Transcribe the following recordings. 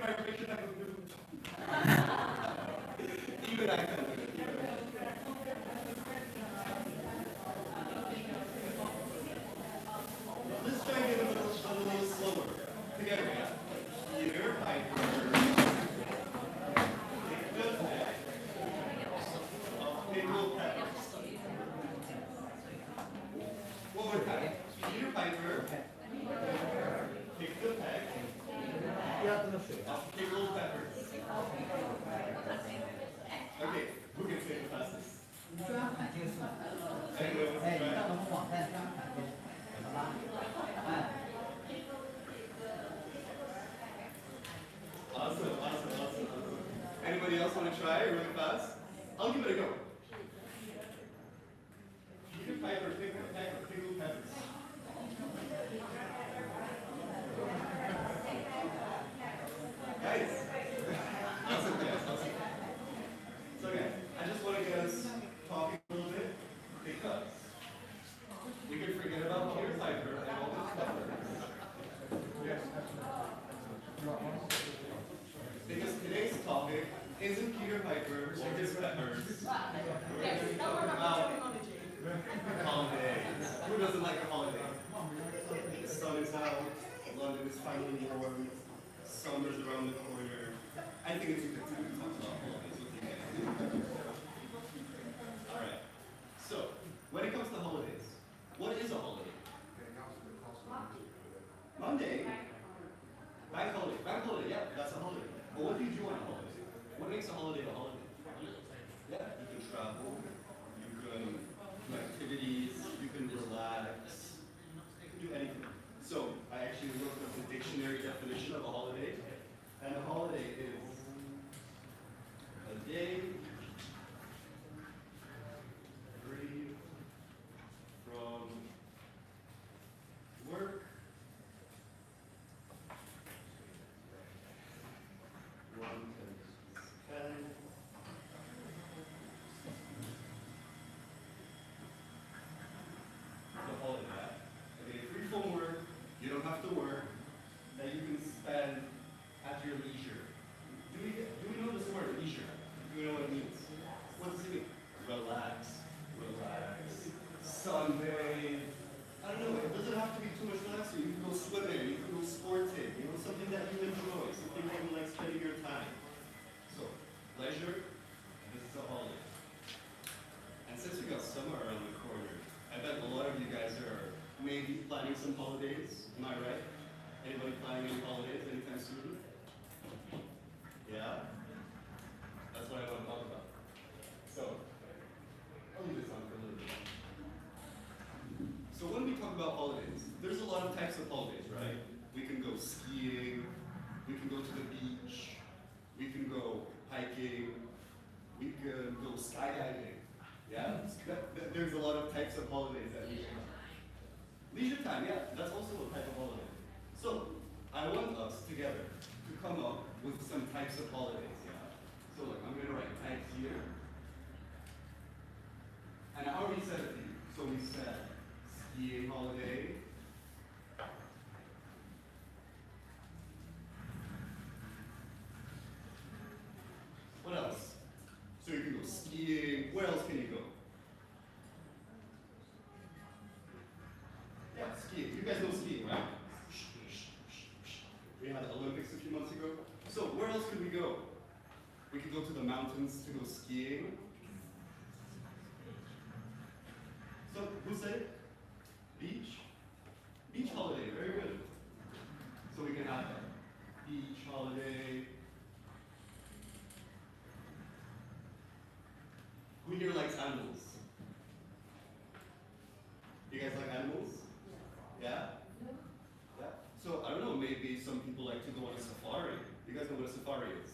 Even I can do it. Let's try and get a little slower. Together, yeah. Peter Piper. Take the peck of pickled peppers. One more time. Peter Piper. Pick the peck of pickled peppers. Okay, who can say it fastest? Anyone wants to try? Awesome. Anybody else want to try really fast? I'll give it a go. Peter Piper picked a peck of pickled peppers. Guys, awesome. So again, I just want to get us talking a little bit because we can forget about Peter Piper and all this peppers. Yes. Because today's topic isn't Peter Piper or his peppers. We're going to be talking about holidays. Who doesn't like a holiday? The sun is out, London is finally warm, summer's around the corner. I think it's a good time to talk about holidays with you guys. Alright, so when it comes to holidays, what is a holiday? Monday? Bank holiday, yeah, that's a holiday. But what do you do on a holiday? What makes a holiday a holiday? Yeah, you can travel, you can do activities, you can relax, you can do anything. So I actually looked up the dictionary definition of a holiday, and a holiday is a day free from work, one can spend the holiday. Okay, free from work, you don't have to work, that you can spend at your leisure. Do we know this word, leisure? Do we know what it means? What does it mean? Relax, sunbathe. I don't know, it doesn't have to be too much relaxing. You can go swimming, you can go sporting, something that you enjoy, something that you like spending your time. So, leisure, this is a holiday. And since we got summer around the corner, I bet a lot of you guys are maybe planning some holidays. Am I right? Anybody planning any holidays anytime soon? Yeah? That's what I want to talk about. So, I'll leave this on for a little bit. So when we talk about holidays, there's a lot of types of holidays, right? We can go skiing, we can go to the beach, we can go hiking, we can go skydiving. Yeah? There's a lot of types of holidays that we can. Leisure time, yeah, that's also a type of holiday. So, I want us together to come up with some types of holidays, yeah? So look, I'm going to write types here. And I already said a few. So we said skiing holiday. What else? So you can go skiing. Where else can you go? Yeah, skiing. You guys know skiing, right? We had the Olympics a few months ago. So where else could we go? We could go to the mountains to go skiing. So who said it? Beach? Beach holiday, very good. So we can have a beach holiday. Who here likes animals? You guys like animals? Yeah? Yeah? So I don't know, maybe some people like to go on a safari. You guys know what a safari is?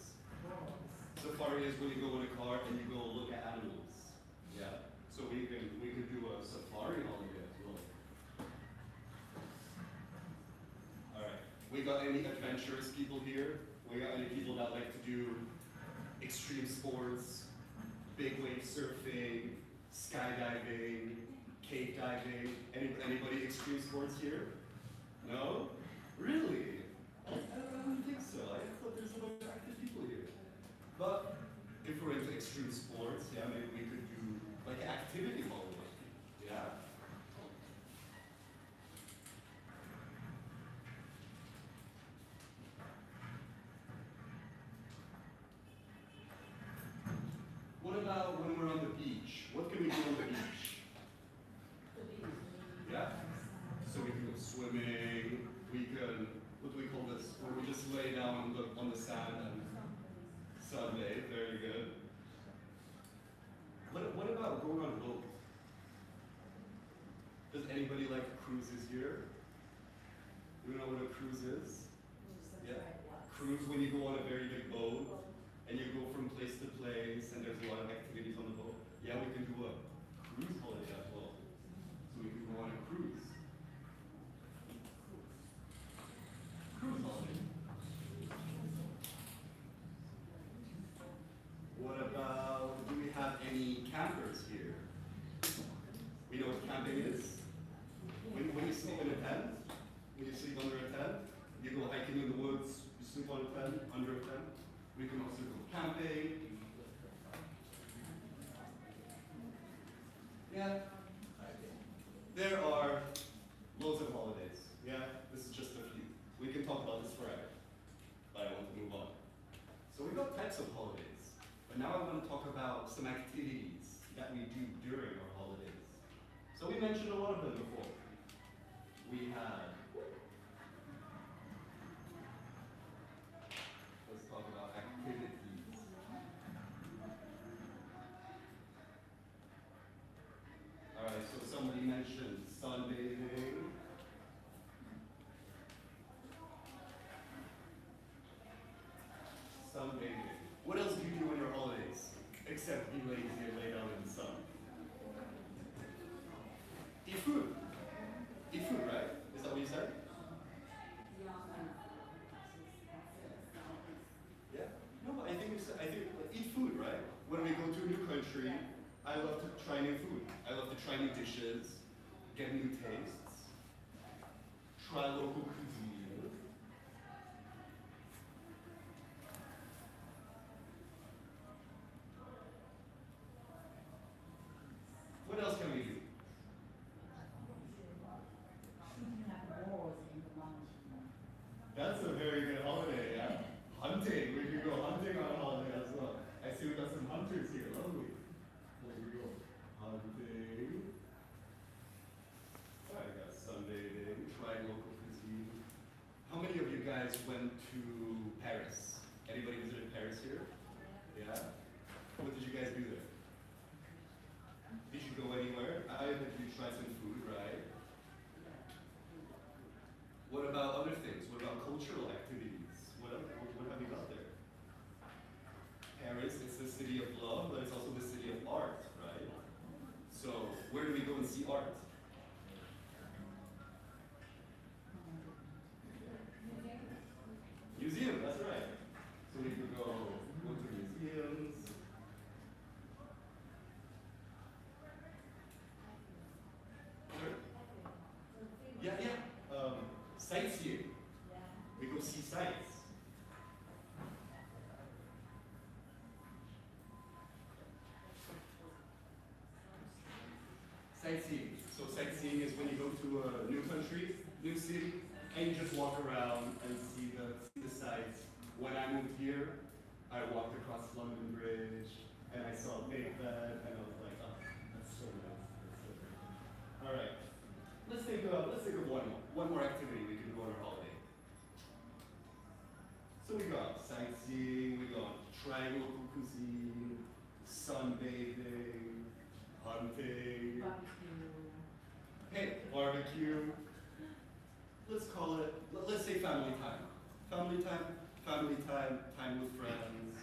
Safari is when you go in a car and you go look at animals. Yeah? So we could do a safari holiday as well. Alright. We got any adventurous people here? We got any people that like to do extreme sports, big wave surfing, skydiving, cave diving? Anybody extreme sports here? No? Really? I don't think so. I thought there's a lot down on the sand and sunbathe. Very good. What about going on a boat? Does anybody like cruises here? Do you know what a cruise is? Yeah. Cruise when you go on a very big boat and you go from place to place and there's a lot of activities on the boat. Yeah, we can do a cruise holiday as well. So we can go on a cruise. Cruise holiday. What about, do we have any campers here? We know what camping is? When you sleep in a tent, when you sleep under a tent, you go hiking in the woods, you sleep on a tent, under a tent. We can also go camping. Yeah. There are loads of holidays. Yeah, this is just a few. We can talk about this forever, but I want to move on. So we've got types of holidays, but now I want to talk about some activities that we do during our holidays. So we mentioned a lot of them before. We had, let's talk about activities. All right, so somebody mentioned sunbathing. Sunbathing. What else do you do on your holidays except be lazy and lay down in the sun? Eat food. Eat food, right? Is that what you said? Yeah. No, but I think eat food, right? When we go to a new country, I love to try new food. I love to try new dishes, get new tastes, try local cuisine. What else can we do? That's a very good holiday, yeah? Hunting, we can go hunting on a holiday as well. I see we got some hunters here, lovely. There we go. Hunting. Alright, got sunbathing, trying local cuisine. How many of you guys went to Paris? Anybody visited Paris here? Yeah? What did you guys do there? Did you go anywhere? I bet you tried some food, right? What about other things? What about cultural activities? What have you got there? Paris, it's the city of love, but it's also the city of art, right? So, where do we go and see art? Museum, that's right. So we could go to museums. Sure. Yeah. Sightseeing. We go see sights. Sightseeing. So sightseeing is when you go to a new country, new city, and you just walk around and see the sights. When I moved here, I walked across London Bridge and I saw Big Ben and I was like, oh, that's so nice. That's so great. All right. Let's think of one more activity we can do on our holiday. So we got sightseeing, we got trying local cuisine, sunbathing, hunting. Hey, barbecue. Let's call it, let's say family time. Family time, time with friends.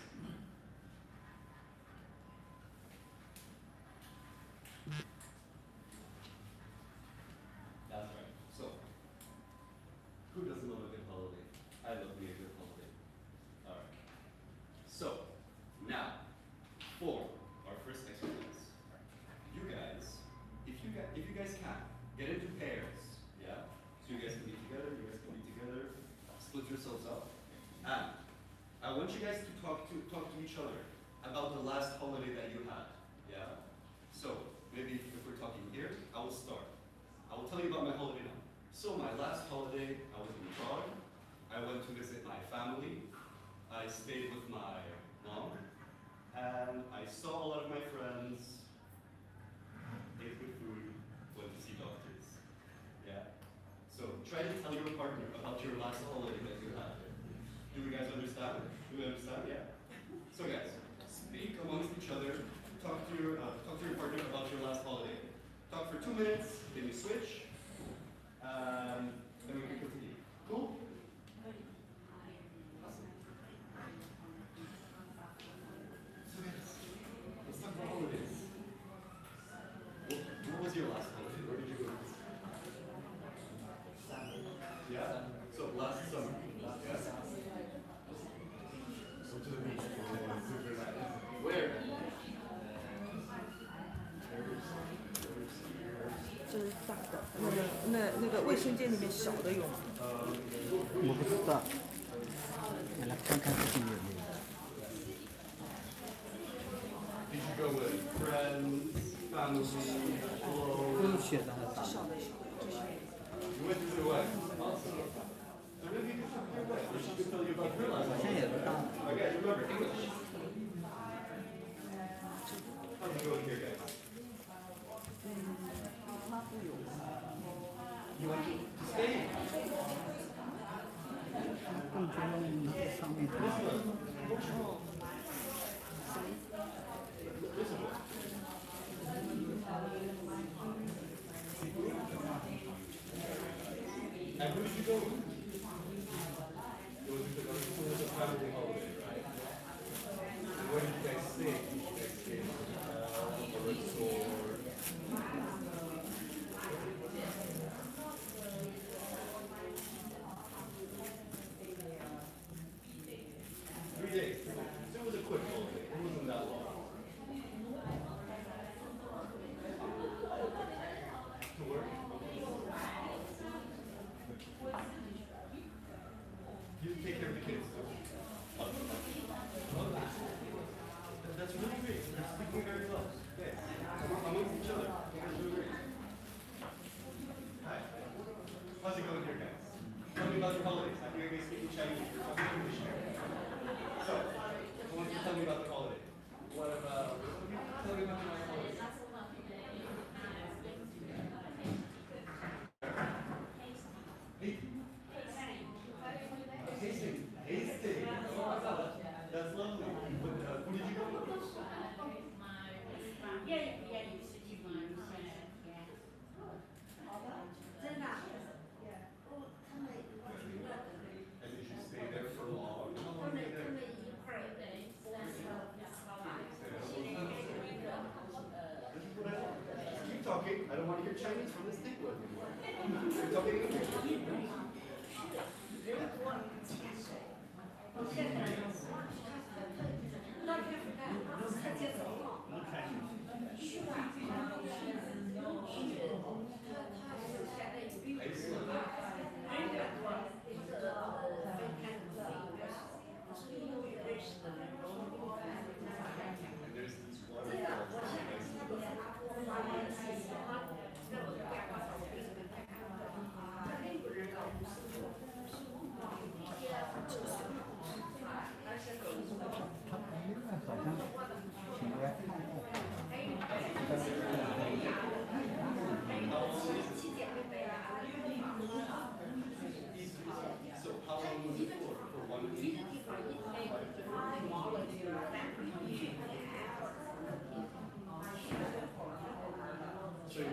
That's right. So, who doesn't love a good holiday? I love me a good holiday. All right. So, now, for our first exercise, you guys, if you guys can, get into pairs, yeah? So you guys can be together, split yourselves up. And I want you guys to talk to each other about the last holiday that you had, yeah? So, maybe if we're talking here, I will start. I will tell you about my holiday now. So my last holiday, I was in Prague. I went to visit my family. I stayed with my mom. And I saw a lot of my friends, ate good food, went to see doctors. Yeah? So try to tell your partner about your last holiday that you had. Do we 2 minutes, then you switch, then we can continue. Cool? So yes, let's talk about holidays. What was your last holiday? Where did you go? Yeah? So last summer. Yeah? So to the beach. Super nice. Where? 这是大的，那个卫生间里面小的有吗？我不知道，我来看看这里有没有。 Did you go with friends, family, 都 close? 是雪的， You went to the what? Awesome. So maybe you can talk your way. She could tell you about her last 好像也不大。 Okay, remember English. How's it going here, guys? You want to stay? 更多上面 This one. This one. And who did you go with? It was a family holiday, right? And where did you guys stay? Did you guys stay in a hotel or a resort? 3 days. So it was a quick holiday. It wasn't that long. To work? You take care of the kids too. That's really great. You're speaking very well. Okay. Amongst each other. You guys are doing great. Hi. How's it going here, guys? Tell me about your holidays. I hear you guys speaking Chinese. You're talking English here. So, who wants to tell me about the holiday? What about, tell me about my holiday. Hasting. Hasting. Oh my God. That's lovely. But, who did you go with? And did you stay there for long? How long were you there? This is what I want. Keep talking. I don't want to hear Chinese from this table anymore. You're talking English. And there's these So how long was it for? For 1 week? So you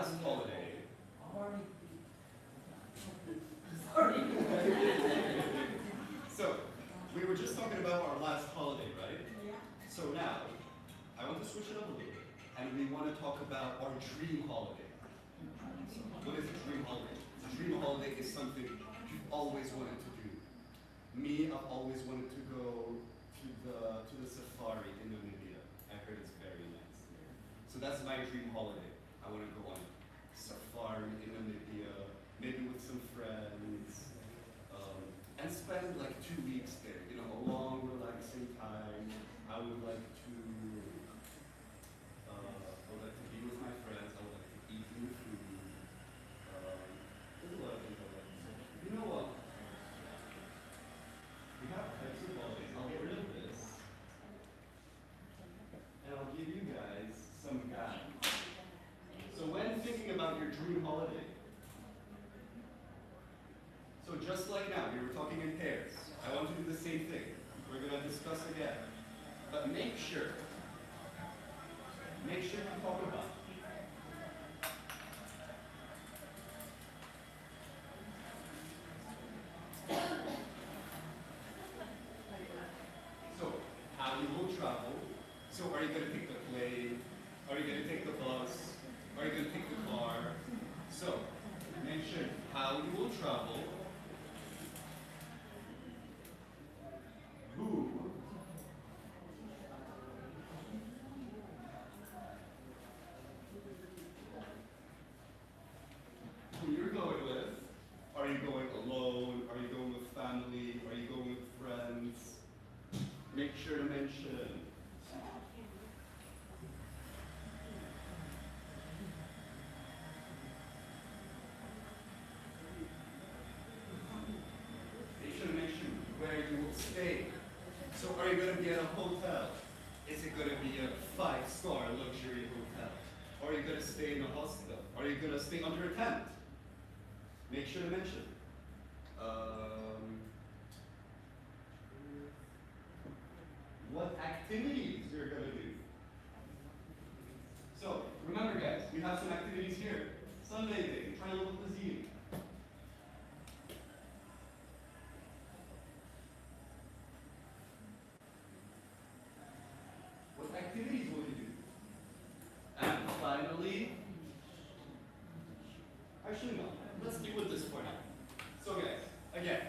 last holiday. So, we were just talking about our last holiday, right? So now, I want to switch it up a little bit, and we want to talk about our dream holiday. What is a dream holiday? A dream holiday is something you've always wanted to do. Me, I've always wanted to go to the safari in Namibia. I heard it's very nice. So that's my dream holiday. I want to go on safari in Namibia, maybe with some friends, and spend like 2 weeks there. You know, a long, relaxing time. I would like to be with my friends. I would like to eat new food. There's a lot of things I like to say. You know what? We have types of holidays. I'll get rid of this. And I'll give you guys some guides. So when thinking about your dream holiday, so just like now, we were talking in pairs. I want to do the same thing. We're going to discuss again. But make sure you talk about it. So, how you will travel. So are you going to take the plane? Are you going to take the bus? Are you going to take the car? So, mention how you will travel. Who you're going with. Are you going alone? Are you going with family? Are you going with friends? Make sure to mention. Make sure to mention where you will stay. So are you going to be at a hotel? Is it going to be a 5-star luxury hotel? Or are you going to stay in a hostel? Are you going to stay under a tent? Make sure to mention. What activities you're going to do. So, remember guys, we have some activities here. Sunbathing, try local cuisine. What activities will you do? And finally, actually no, let's deal with this for now. So guys, again,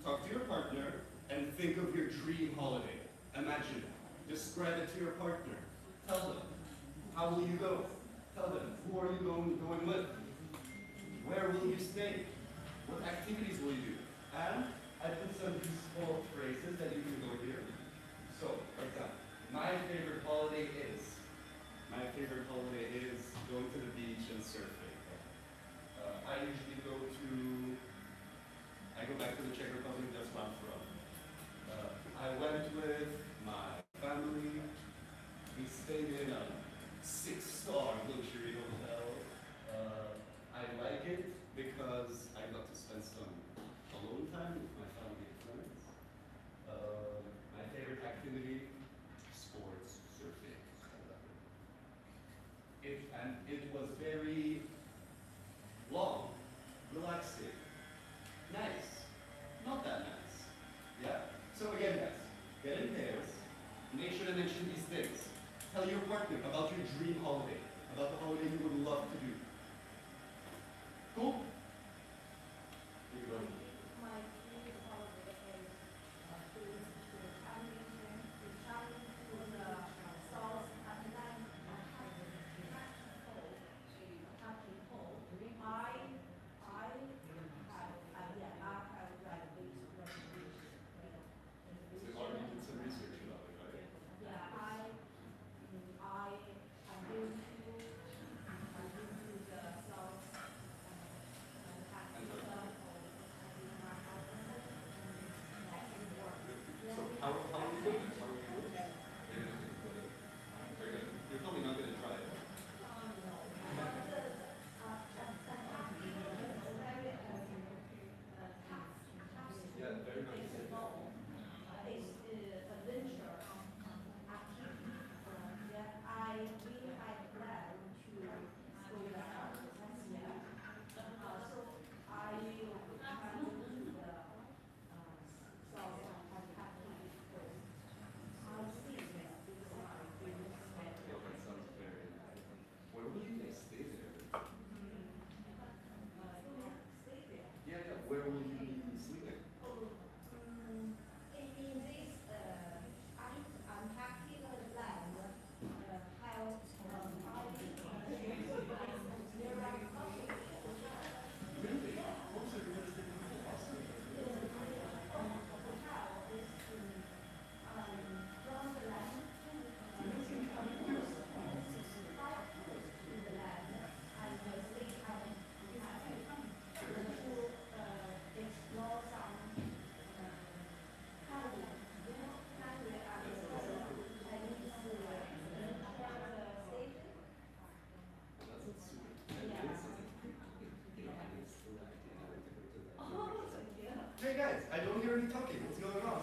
talk to your partner and think of your dream holiday. Imagine it. Describe it to your partner. Tell them. How will you go? Tell them. Who are you going with? Where will you stay? What activities will you do? And I put some useful phrases that you can go here. So, for example, my favorite holiday is going to the beach and surfing. I usually go back to the Czech Republic, that's where I'm from. I went with my family. We stayed in a 6-star luxury hotel. I like it because I got to spend some alone time with my family and friends. My favorite activity, sports, surfing. I love it. And it was very where will you be sleeping? Hey guys, I don't hear any talking. What's going on?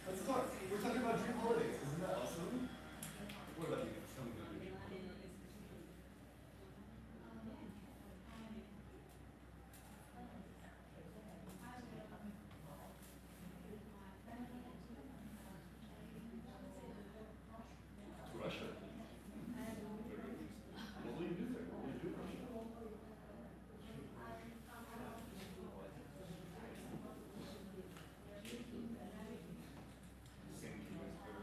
Let's talk. We're talking about dream holidays. Isn't that awesome? What about you guys? Tell me about your dream holidays. To Russia. What will you do there? What will you do in Russia? St. Petersburg.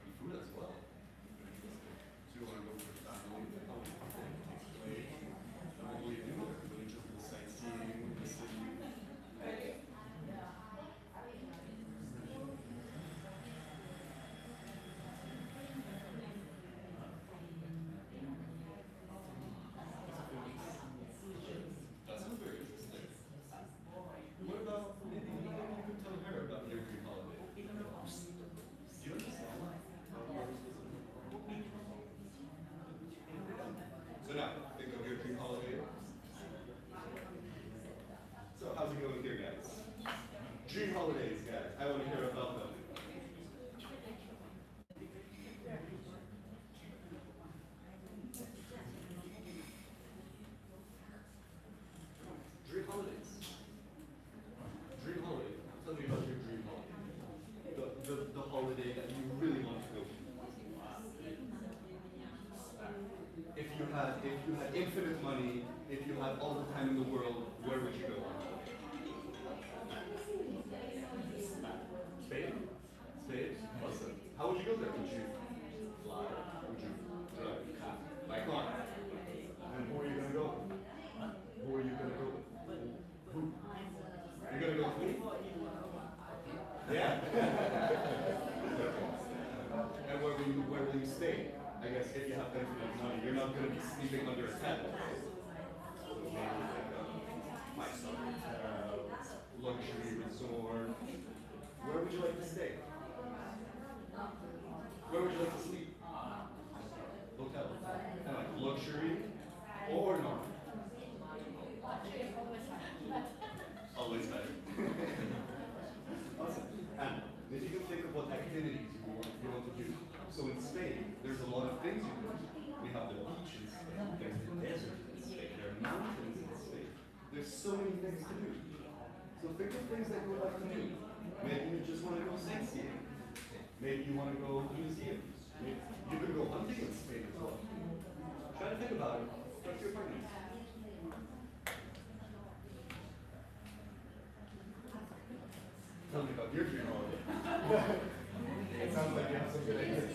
And food as well. So you want to go with your family? What will you do there? Will you just go sightseeing in the city? That sounds very interesting. What about maybe you could tell her about your dream holiday? Do you understand? So now, think of your dream holiday. So how's it going here, guys? Dream holidays, guys. I want to hear about them. Dream holidays. Dream holiday. Tell me about your dream holiday. The holiday that you really want to go to. If you had infinite money, if you had all the time in the world, where would you go on holiday? Spain? Spain? Awesome. How would you go there? Would you fly? Would you drive? By car? And who are you gonna go with? Who are you gonna go with? Who? You're gonna go with me? Yeah. And where will you stay? I guess if you have infinite money, you're not gonna be sleeping under a tent. Maybe like a five-star hotel, luxury resort. Where would you like to stay? Where would you like to sleep? Hotel. And like luxury or normal? Always better. Awesome. And if you can think of what activities you want to do. So in Spain, there's a lot of things you can do. We have the beach in Spain, there's the desert in Spain, there are mountains in Spain. There's so many things to do. So think of things that you would like to do. Maybe you just want to go sightseeing. Maybe you want to go to museums. Maybe you could go hunting in Spain as well. Try to think about it. Talk to your partners. Tell me about your dream holiday. It sounds like you have some good ideas.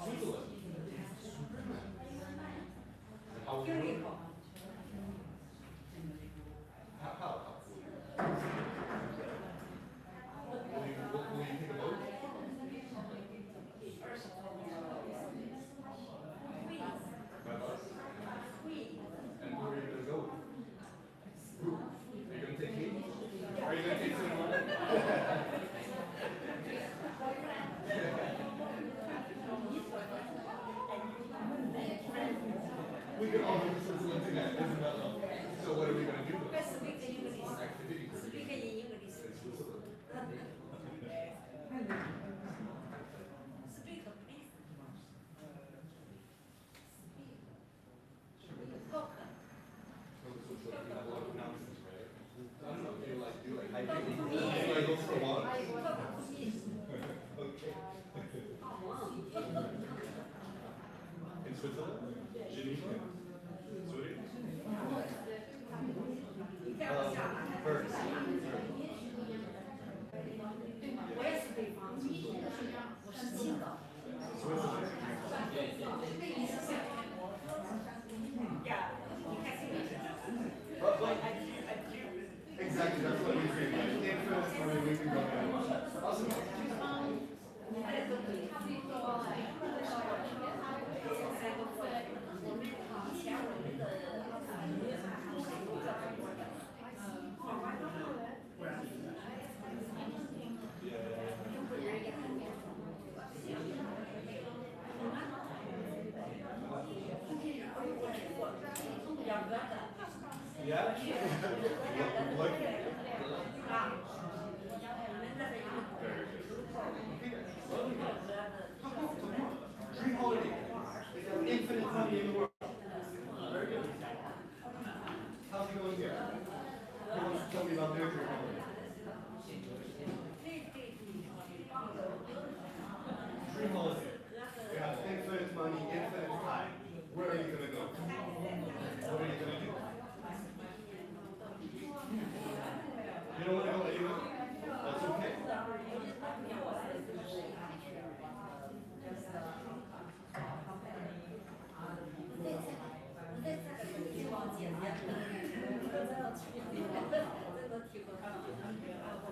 Switzerland. How would you do it? How? Will you take a boat? By bus? And who are you going to go with? Who? Are you going to take me? Are you going to take someone? We can all go to Switzerland together, isn't that lovely? So what are we going to do? What activities are we going to do in Switzerland? So we have a lot of mountains, right? I don't know, do you like hiking? Do you like go for a walk? Okay. Switzerland? Geneva? Zurich? First. Exactly, that's what we think. Influence, I mean, we can go there. Awesome. Yeah? Like it? Dream holiday. Infinite money in the world. Very good. How's it going here? Who wants to tell me about their dream holiday? Dream holiday. You have infinite money, infinite time. Where are you going to go? What are you going to do? You don't want to go anywhere? That's okay.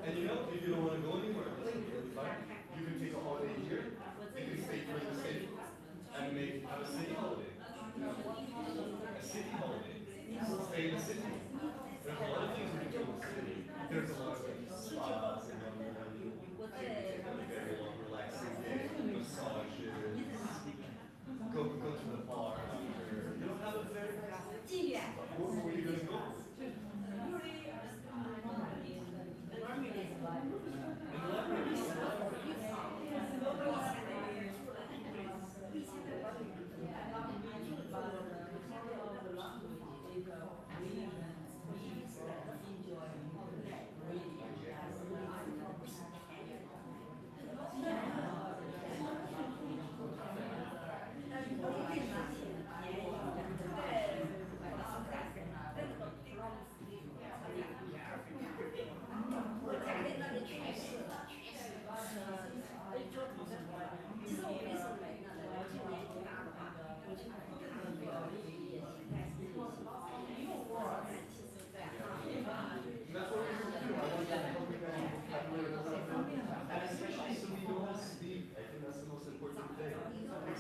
And you know, if you don't want to go anywhere, that's completely fine. You can take a holiday here. You can stay here in the city and have a city holiday. A city holiday. Stay in the city. There's a lot of things we can do in the city. There's a lot of like spas and take a very long, relaxing day, massages, go to the bar after. You don't have a very. Where are you going to go?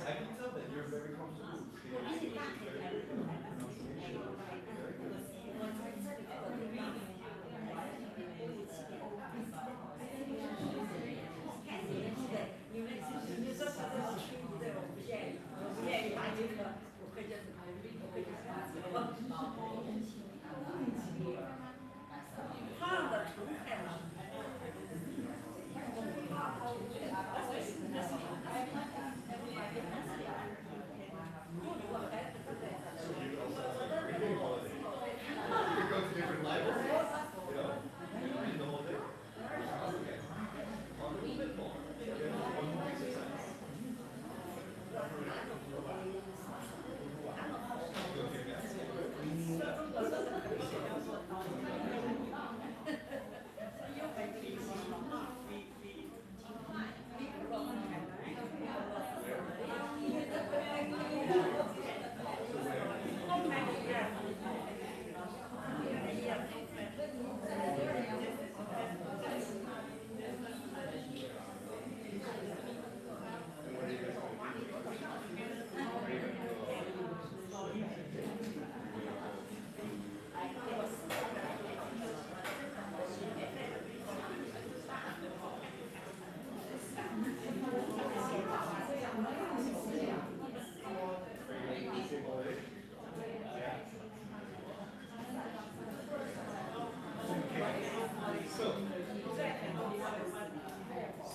I can tell that you're very comfortable.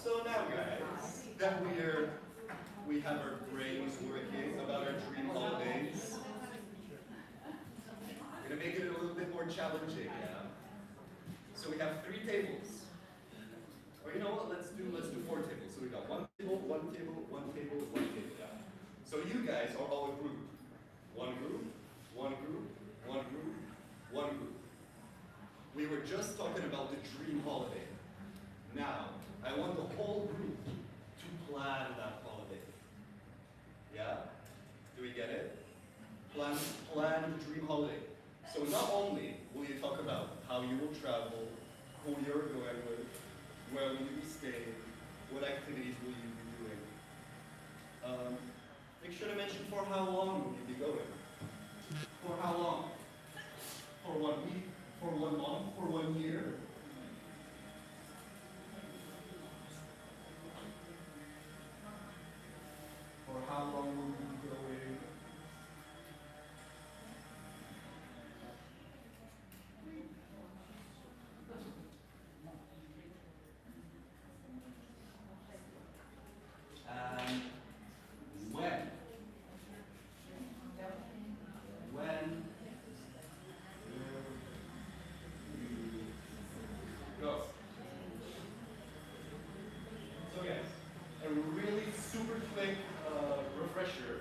So now, guys, that we have our brains working about our dream holidays, we're gonna make it a little bit more challenging, yeah? So we have 3 tables. Or you know what? Let's do 4 tables. So we got one table, one table, one table, one table. Yeah. So you guys are all a group holiday. Now, I want the whole group to plan that holiday. Yeah? Do we get it? Plan the dream holiday. So not only will you talk about how you will travel, who you're going with, where will you be staying, what activities will you be doing. Make sure to mention for how long will you be going. For how long? For 1 week? For 1 month? For 1 year? For how long will you be going? And when? When will you go? So yes, a really super quick refresher.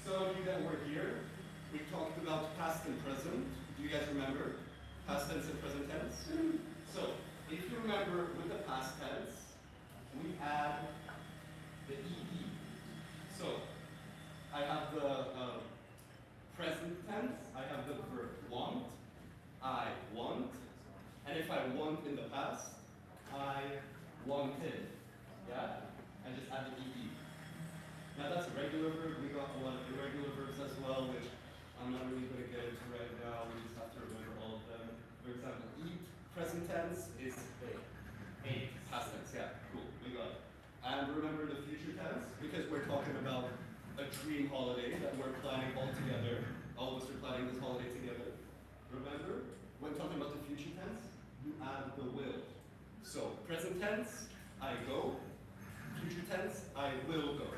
Some of you that were here, we talked about past and present. Do you guys remember? Past tense and present tense? So, if you remember with the past tense, we add the ED. So, I have the present tense, I have the verb want, I want, and if I want in the past, I wanted. Yeah? I just add the ED. Now that's a regular verb. We got a lot of irregular verbs as well, which I'm not really going to get into right now. We just have to remember all of them. For example, eat, present tense, is ate. Ate, past tense. Yeah, cool. We got it. And remember the future tense, because we're talking about a dream holiday that we're planning all together. All of us are planning this holiday together. Remember, when talking about the future tense, you add the will. So, present tense, I go. Future tense, I will go.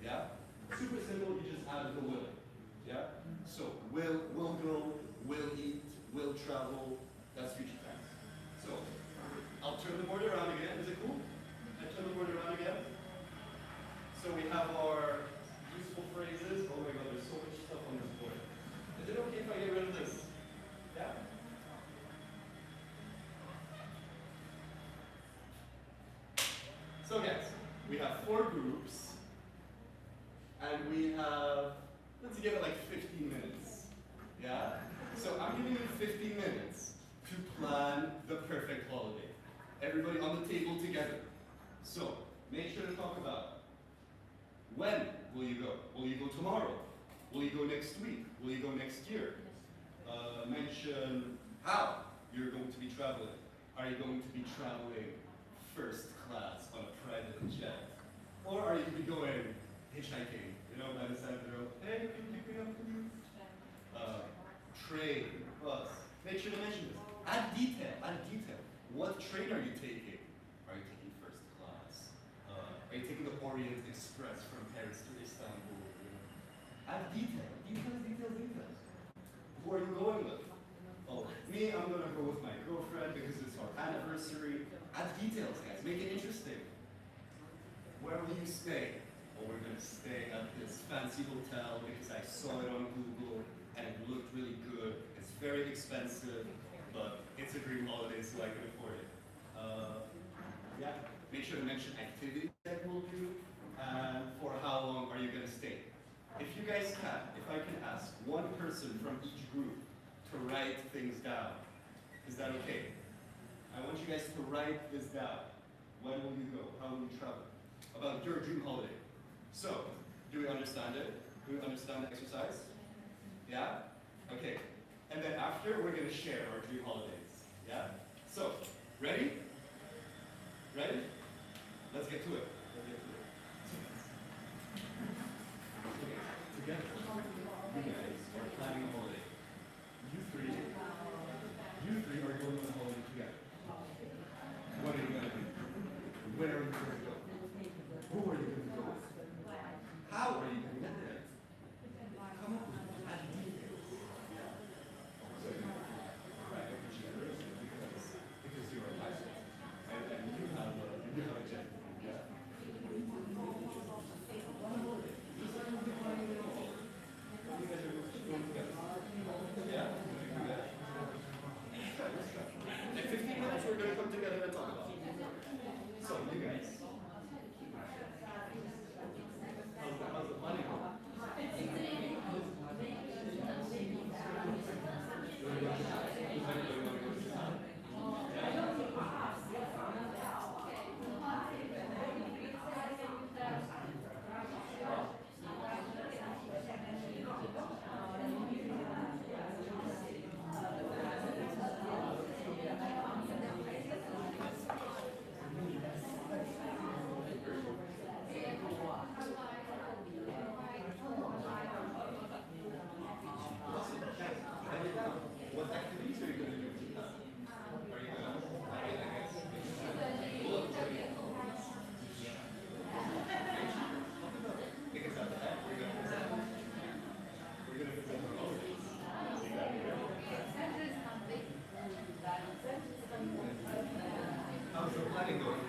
Yeah? Super simple, you just add the will. Yeah? So, will go, will eat, will travel, that's future tense. So, I'll turn the board around again. Is it cool? I turn the board around again. So we have our useful phrases. Oh my god, there's so much stuff on this board. Is it okay if I get rid of this? Yeah? So guys, we have 4 groups, and we have, let's give it like 15 minutes. Yeah? So I'm giving you 15 minutes to plan the perfect holiday. Everybody on the table together. So, make sure to talk about when will you go? Will you go tomorrow? Will you go next week? Will you go next year? Mention how you're going to be traveling. Are you going to be traveling first class on a private jet? Or are you going to be going hitchhiking? You know, by the side of the road. Hey, can you pick me up, please? Train, bus. Make sure to mention this. Add detail, add detail. What train are you taking? Are you taking first class? Are you taking the Orient Express from Paris to Istanbul? Add detail, details. Who are you going with? Oh, me, I'm gonna go with my girlfriend because it's our anniversary. Add details, guys, make it interesting. Where will you stay? Oh, we're gonna stay at this fancy hotel because I saw it on Google and it looked really good. It's very expensive, but it's a dream holiday, so I can afford it. Yeah, make sure to mention activities that we'll do, and for how long are you going to stay. If you guys can, if I can ask one person from each group to write things down, is that okay? I want you guys to write this down. When will you go? How will you travel? About your dream holiday. So, do we understand it? Do we understand the exercise? Yeah? Okay. And then after, we're going to share our dream holidays. Yeah? So, ready? Ready? Let's get to it. Okay, together, you guys are planning a holiday. You three are going on a holiday together. What are you going to do? Where are you going to go? Who are you going to go with? How are you going to get there? Come on, add details. Yeah. So, right, because you're a pilot. How's the money going? What activities are you going to do? Are you going to, because after that, we're going to present our holidays. How's the planning going?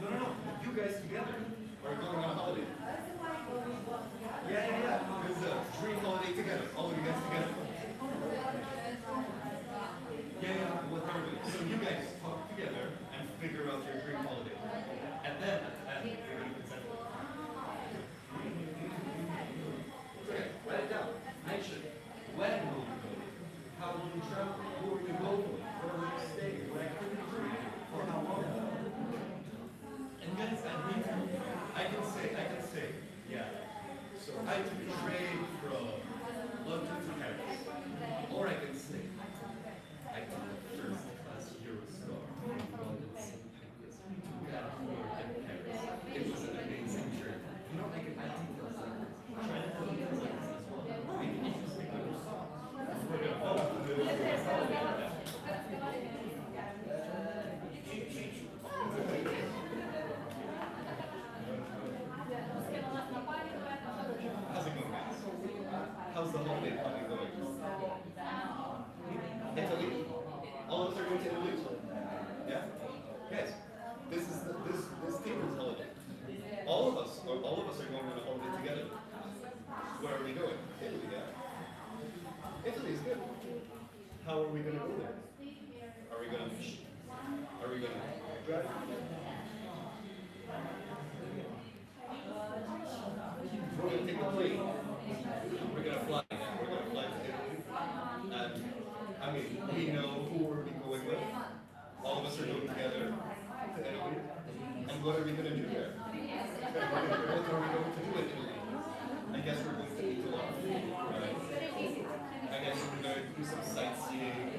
No, you guys together are going on a holiday. Yeah. There's a dream holiday together, all of you guys together. Yeah, with everybody. So you guys talk together and figure out your dream holiday. And then you're going to present it. Okay, write it down. Mention when will you go? How will you travel? Who are you going with? Where will you stay? What activities will you do? For how long? And guys, I can say, yeah. So I took a train from London to Paris. Or I can say, I took a first class EuroStar from London to Paris. Got here in Paris. It was an amazing journey. You know, I can add details like this. Try to put details like this as well. Make it interesting. How's it going, guys? How's the holiday planning going? Italy? All of us are going to Italy? Yeah? Guys, this Table's holiday. All of us are going on a holiday together. Where are we going? Italy, yeah? Italy is good. How are we going to go there? Are we going to drive? We're going to take a plane. We're going to fly. We're going to fly to Italy. And I mean, we know who we're going with. All of us are going together to Italy. And what are we going to do there? What are we going to do in Italy? I guess we're going to eat a lot. Right? I guess we're going to do some sightseeing.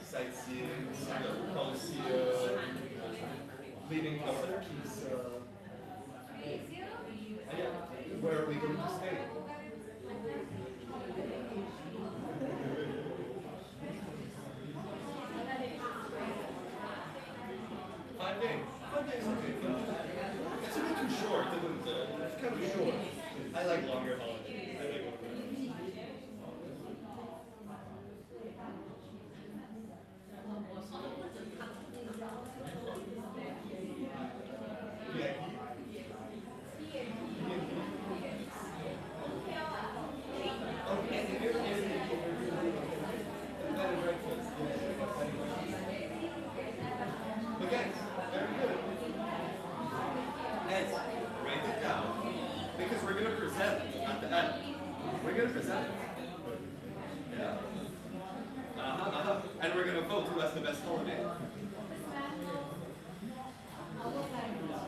Sightseeing, Colosseum, leaving Pisa. Yeah, where are we going to stay? 5 days. 5 days, okay. It's a bit too short, isn't it? It's kind of short. I like longer holidays. I like longer holidays. Write it down because we're going to present at the end. We're going to present it. Yeah. And we're going to vote who has the best holiday.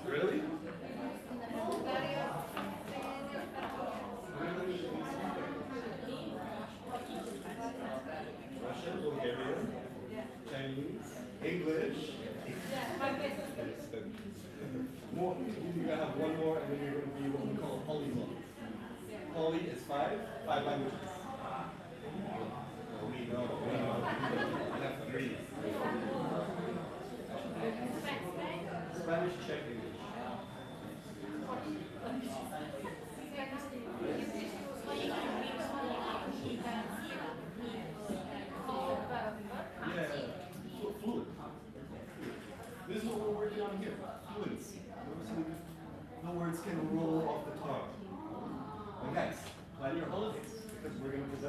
Really? Russian, Bulgarian, Chinese, English. More, you're going to have one more, and then you're going to be what we call a polyglot. Poly is 5 languages. We know. We have 3. Spanish, Czech, English.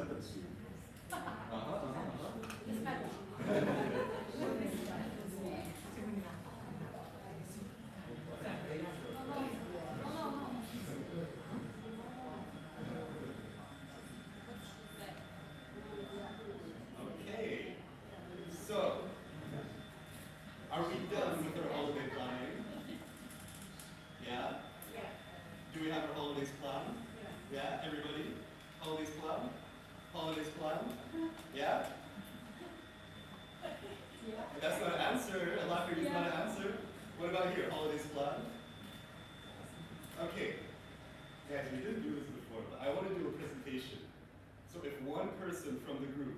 Okay, so are we done with our holiday planning? Yeah? Do we have our holidays planned? Yeah, everybody? Holidays planned? Holidays planned? Yeah? That's not an answer. A laughing is not an answer. What about here? Holidays planned? Okay. Guys, we didn't do this before, but I want to do a presentation. So if one person from the group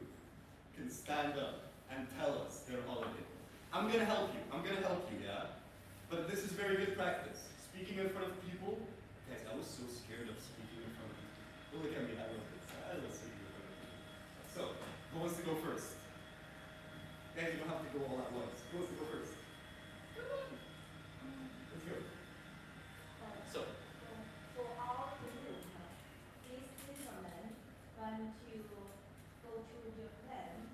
can stand up and tell us their holiday. I'm going to help you. I'm going to help you, yeah? But this is very good practice. Speaking in front of people. Guys, I was so scared of speaking in front of people. Don't look at me. I love this. I love speaking in front of people. So, who wants to go first? Guys, you don't have to go all at once. Who wants to go first? Let's go. So, for our group, this gentleman want to go to Japan.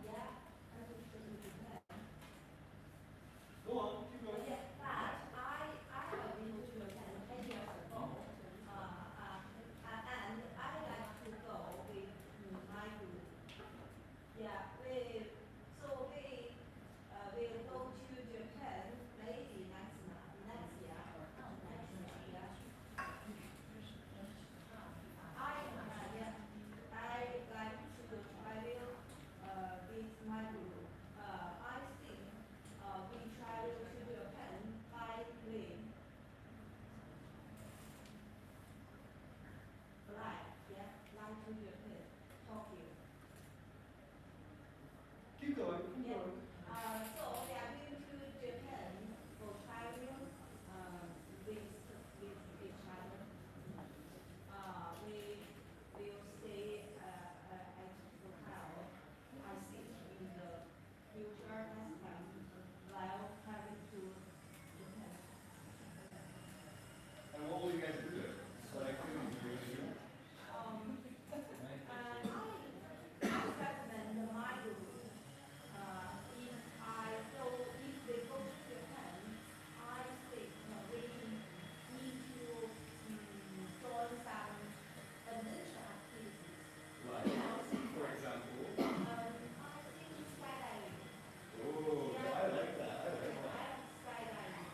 Yeah, I want to go to Japan. go on. Keep going. Yeah, but I have been to Japan 10 years ago. And I like to go with my group. Yeah, we will go to Japan maybe next year. I like to travel with my group. I think we travel to Japan by plane. Fly, yeah, fly to Japan, Tokyo. Keep going. Keep Yeah. going. So we are going to Japan for travel with each other. We will stay at hotel. I think in the future next time while traveling to Japan. And what will you guys do there? What activities are you going to do? And I recommend my group. If they go to Japan, I think we need to join some adventure activities. Like, for example. I think skydiving. Oh, I like that. I like that. I like skydiving.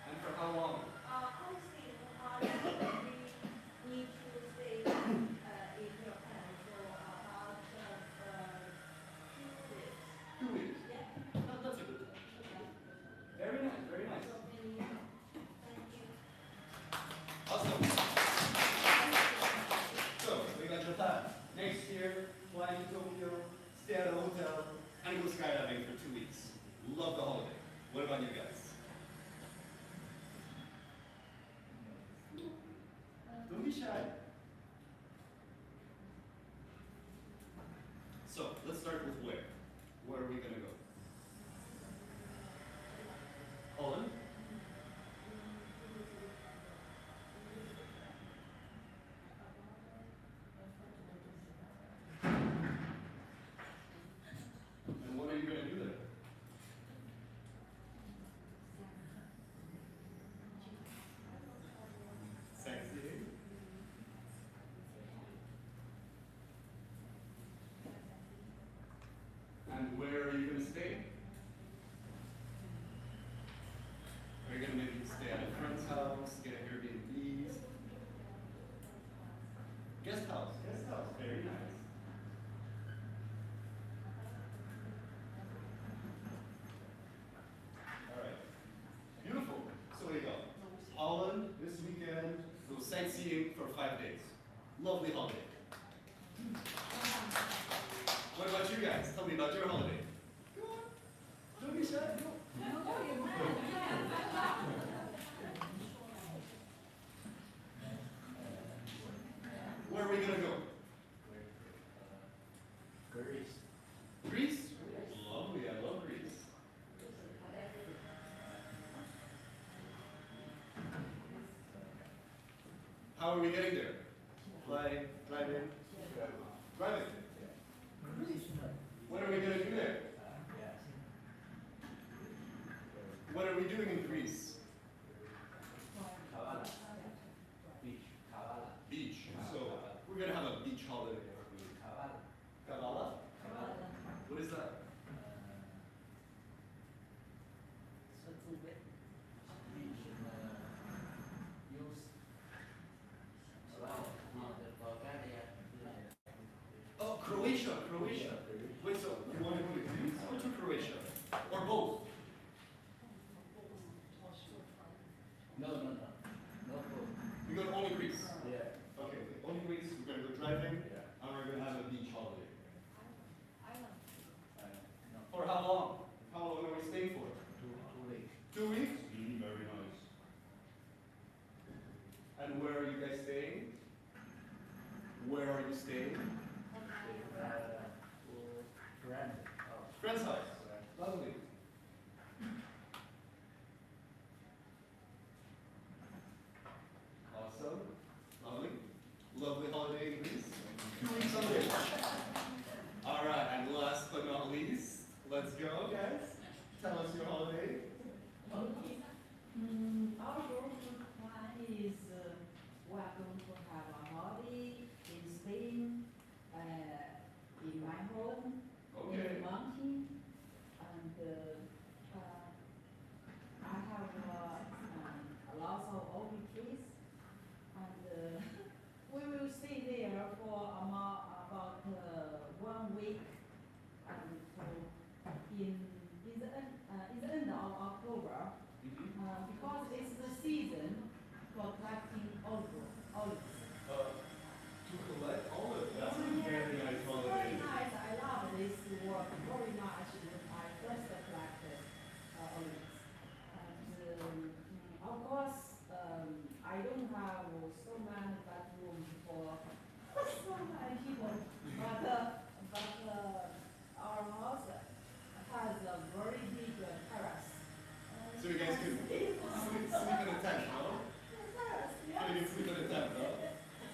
And for how long? I think we need to stay in Japan for about 2 weeks. 2 weeks. Yeah. That's a good time. Very nice. Very nice. Thank you. Awesome. So, we got Japan. Next year, fly to Tokyo, stay at a hotel, and go skydiving for 2 weeks. Love the holiday. What about you guys? Don't be shy. So, let's start with where. Where are we going to go? Holland? And what are you going to do there? Sightseeing? And where are you going to stay? Are you going to maybe stay at a friend's house, get an Airbnb? Guest house. Guest house. Very nice. All right. Beautiful. So there you go. Holland this weekend. Go sightseeing for 5 days. Lovely holiday. What about you guys? Tell me about your holiday. Go on. Don't be shy. Go. Where are we going to go? Greece. Greece? Lovely. I love Greece. How are we getting there? Flying, driving, driving. What are we going to do there? What are we doing in Greece? Beach. So we're going to have a beach holiday. Kavala? What is that? Oh, Croatia, Croatia. Wait, so you want to go to Greece or to Croatia? Or both? No. We go to only Greece. Yeah. Okay, only Greece, we're going to go driving, and we're going to have a beach holiday. For how long? How long are we staying for? 2 weeks. 2 weeks? Very nice. And where are you guys staying? Where are you staying? Friend. Friend's house. Lovely. Awesome. Lovely. Lovely holiday in Greece. 2 weeks on the beach. All right, and last but not least, let's go, guys. Tell us your holiday. Our group plan is we are going to have a holiday in Spain, in my home, in Okay. the mountain, and I have lots of oak trees, and we will stay there for about 1 week, and in the end of October. Because it's the season for collecting olives. To collect olives. That's a very nice It's holiday. very nice. I love this work very much when I first collected olives. And of course, I don't have so many bedrooms for so many people, but our house has a very big terrace. So you guys can sleep in a tent, no? So you can sleep in a tent, no?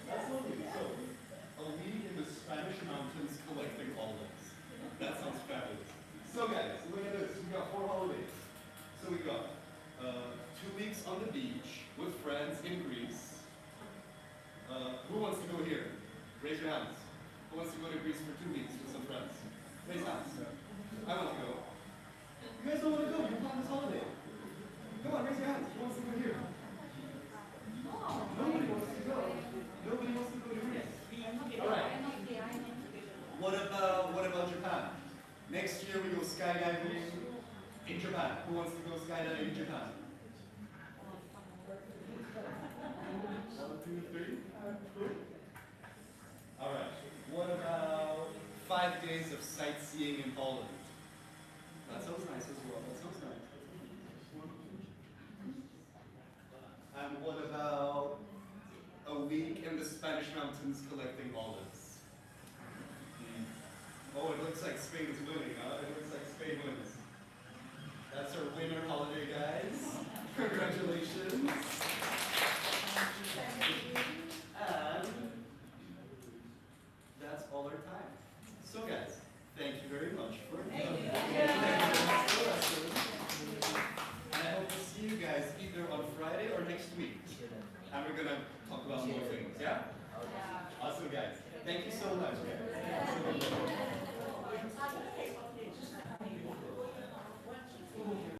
That's lovely. So, a week in the Spanish mountains collecting olives. That sounds fabulous. So guys, look at this. We got 4 holidays. So we got 2 weeks on the beach with friends in Greece. Who wants to go here? Raise your hands. Who wants to go to Greece for 2 weeks with some friends? Raise hands. I want to go. You guys don't want to go. You plan this holiday. Come on, raise your hands. Who wants to go here? Nobody wants to go. Nobody wants to go to Greece. All right. What about Japan? Next year we go skydiving in Japan. Who wants to go skydiving in Japan? 1, 2, 3. Cool. All right. What about 5 days of sightseeing in Poland? That sounds nice as well. That sounds nice. And what about a week in the Spanish mountains collecting olives? Oh, it looks like Spain's winning, huh? It looks like Spain wins. That's our winner holiday, guys. Congratulations. And that's all our time. So guys, thank you very much for coming. And I hope to see you guys either on Friday or next week. And we're gonna talk about more things, yeah? Awesome guys. Thank you so much, guys.